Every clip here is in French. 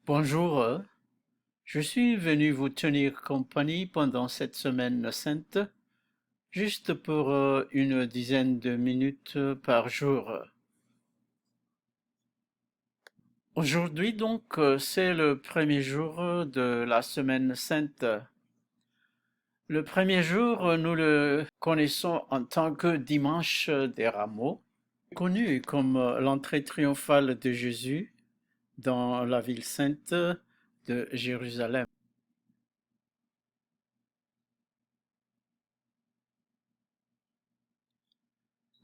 Bonjour, je suis venu vous tenir compagnie pendant cette semaine sainte, juste pour une dizaine de minutes par jour. Aujourd'hui donc, c'est le premier jour de la semaine sainte. Le premier jour, nous le connaissons en tant que dimanche des Rameaux, connu comme l'entrée triomphale de Jésus dans la ville sainte de Jérusalem.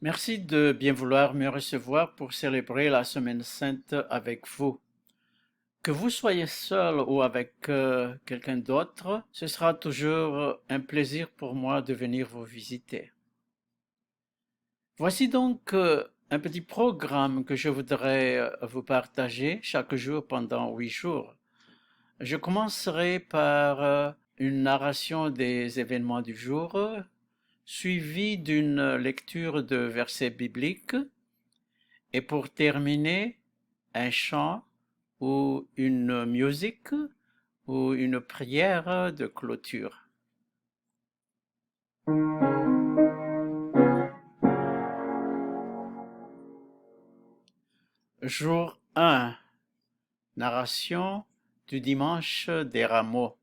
Merci de bien vouloir me recevoir pour célébrer la Semaine Sainte avec vous. Que vous soyez seul ou avec quelqu'un d'autre, ce sera toujours un plaisir pour moi de venir vous visiter. Voici donc un petit programme que je voudrais vous partager chaque jour pendant 8 jours. Je commencerai par une narration des événements du jour, suivie d'une lecture de versets bibliques, et pour terminer, un chant ou une musique ou une prière de clôture. Jour 1. Narration du dimanche des Rameaux.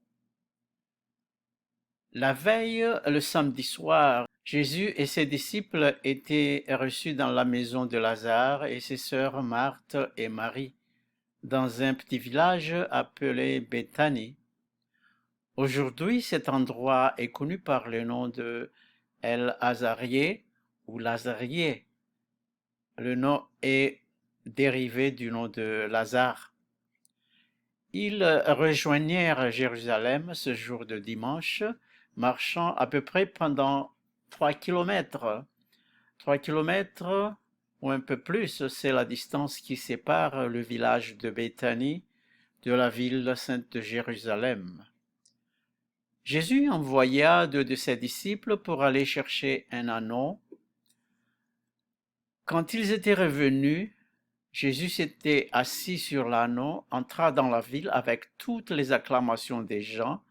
La veille, le samedi soir, Jésus et ses disciples étaient reçus dans la maison de Lazare et ses sœurs Marthe et Marie, dans un petit village appelé Béthanie. Aujourd'hui, cet endroit est connu par le nom de El Azarié ou Lazarié. Le nom est dérivé du nom de Lazare. Ils rejoignirent Jérusalem ce jour de dimanche, marchant à peu près pendant 3 kilomètres. 3 kilomètres ou un peu plus, c'est la distance qui sépare le village de Béthanie de la ville sainte de Jérusalem. Jésus envoya 2 de ses disciples pour aller chercher un anneau. Quand ils étaient revenus, Jésus s'était assis sur l'anneau, entra dans la ville avec toutes les acclamations des gens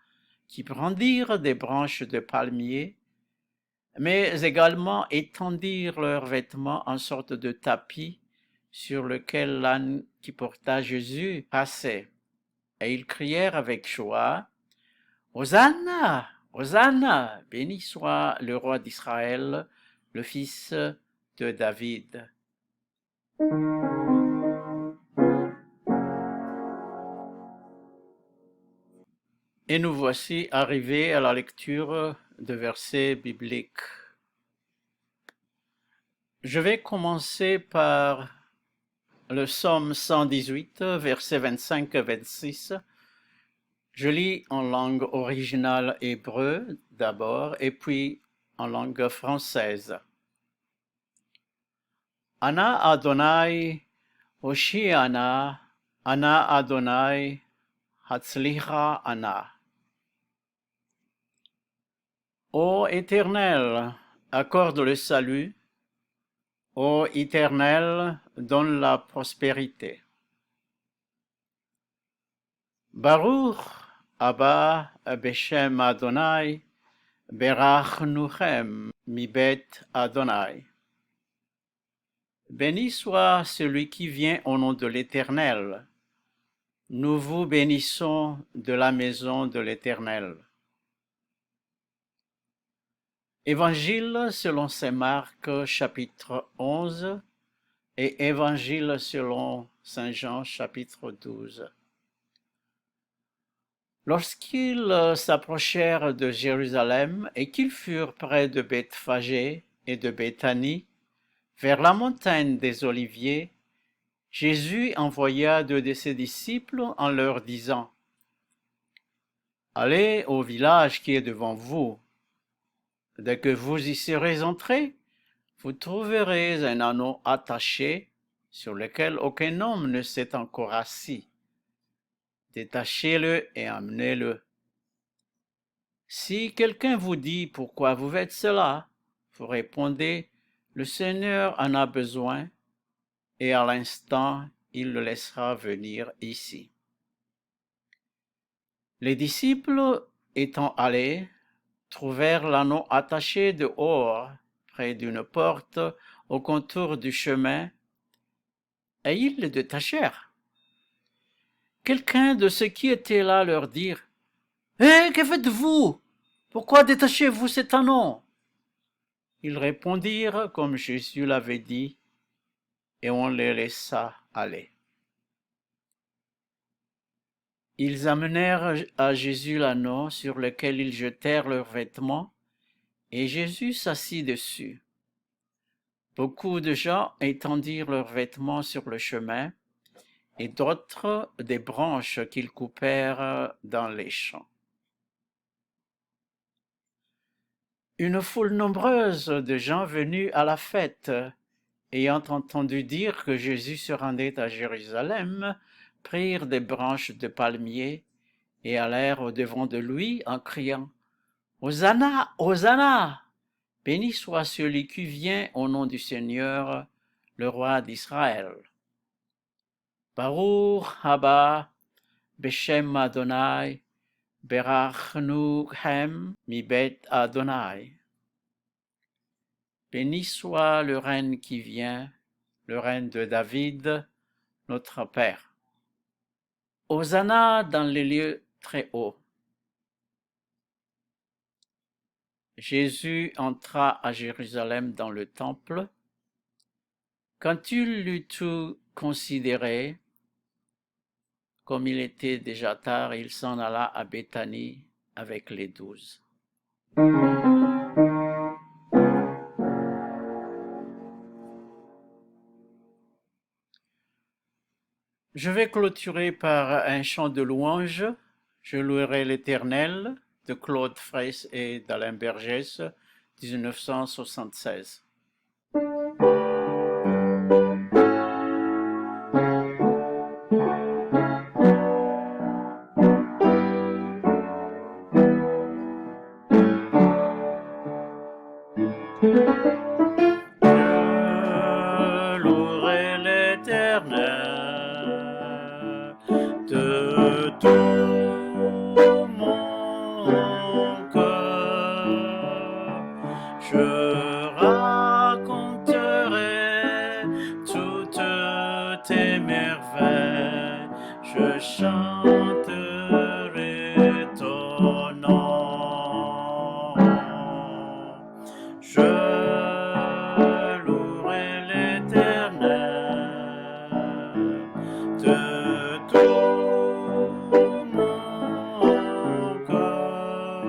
qui prendirent des branches de palmier, mais également étendirent leurs vêtements en sorte de tapis sur lequel l'âne qui porta Jésus passait. Et ils crièrent avec joie: Hosanna! Hosanna! Béni soit le roi d'Israël, le fils de David. Et nous voici arrivés à la lecture de versets bibliques. Je vais commencer par le psaume 118, versets 25 à 26. Je lis en langue originale hébreu d'abord et puis en langue française. Ana Adonai, Hoshiana, Ana Adonai, Hatzlicha Ana. Ô Éternel, accorde le salut. Ô Éternel, donne la prospérité. Baruch Abba Beshem Adonai, Berach Nuchem Mibet Adonai. Béni soit celui qui vient au nom de l'Éternel. Nous vous bénissons de la maison de l'Éternel. Évangile selon saint Marc, chapitre 11, et Évangile selon saint Jean, chapitre 12. Lorsqu'ils s'approchèrent de Jérusalem et qu'ils furent près de Bethphagée et de Béthanie, vers la montagne des Oliviers, Jésus envoya 2 de ses disciples en leur disant: Allez au village qui est devant vous. Dès que vous y serez entrés, vous trouverez un anneau attaché sur lequel aucun homme ne s'est encore assis. Détachez-le et amenez-le. Si quelqu'un vous dit pourquoi vous faites cela, vous répondez: Le Seigneur en a besoin, et à l'instant, il le laissera venir ici. Les disciples, étant allés, trouvèrent l'anneau attaché dehors, près d'une porte, au contour du chemin, et ils le détachèrent. Quelqu'un de ceux qui étaient là leur dit: « Eh, que faites-vous? Pourquoi détachez-vous cet anneau? » Ils répondirent comme Jésus l'avait dit, et on les laissa aller. Ils amenèrent à Jésus l'anneau sur lequel ils jetèrent leurs vêtements, et Jésus s'assit dessus. Beaucoup de gens étendirent leurs vêtements sur le chemin, et d'autres des branches qu'ils coupèrent dans les champs. Une foule nombreuse de gens venus à la fête, ayant entendu dire que Jésus se rendait à Jérusalem, prirent des branches de palmier et allèrent au-devant de lui en criant: « Hosanna, Hosanna! Béni soit celui qui vient au nom du Seigneur, le roi d'Israël. Baruch haba Beshem Adonai, berachnu hem mibet Adonai. » Béni soit le règne qui vient, le règne de David, notre Père. Hosanna dans les lieux très hauts. Jésus entra à Jérusalem dans le temple. Quand il l'eut tout considéré, comme il était déjà tard, il s'en alla à Béthanie avec les 12. Je vais clôturer par un chant de louange. Je louerai l'Éternel de Claude Fraisse et d'Alain Bergès, 1976. Je louerai l'Éternel de tout mon cœur. Je raconterai toutes tes merveilles, je chanterai ton nom. Je louerai l'Éternel de tout mon cœur.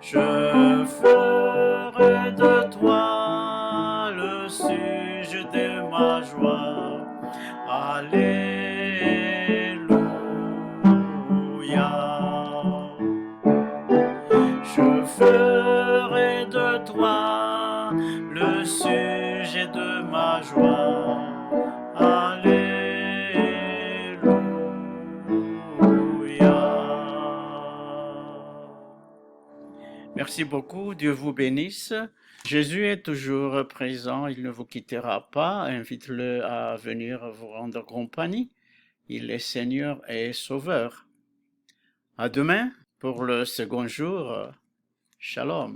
Je ferai de toi le sujet de ma joie. Alléluia. Je ferai de toi le sujet de ma joie. Alléluia. Merci beaucoup, Dieu vous bénisse. Jésus est toujours présent, il ne vous quittera pas. Invite-le à venir vous rendre compagnie. Il est Seigneur et Sauveur. À demain pour le second jour. Shalom.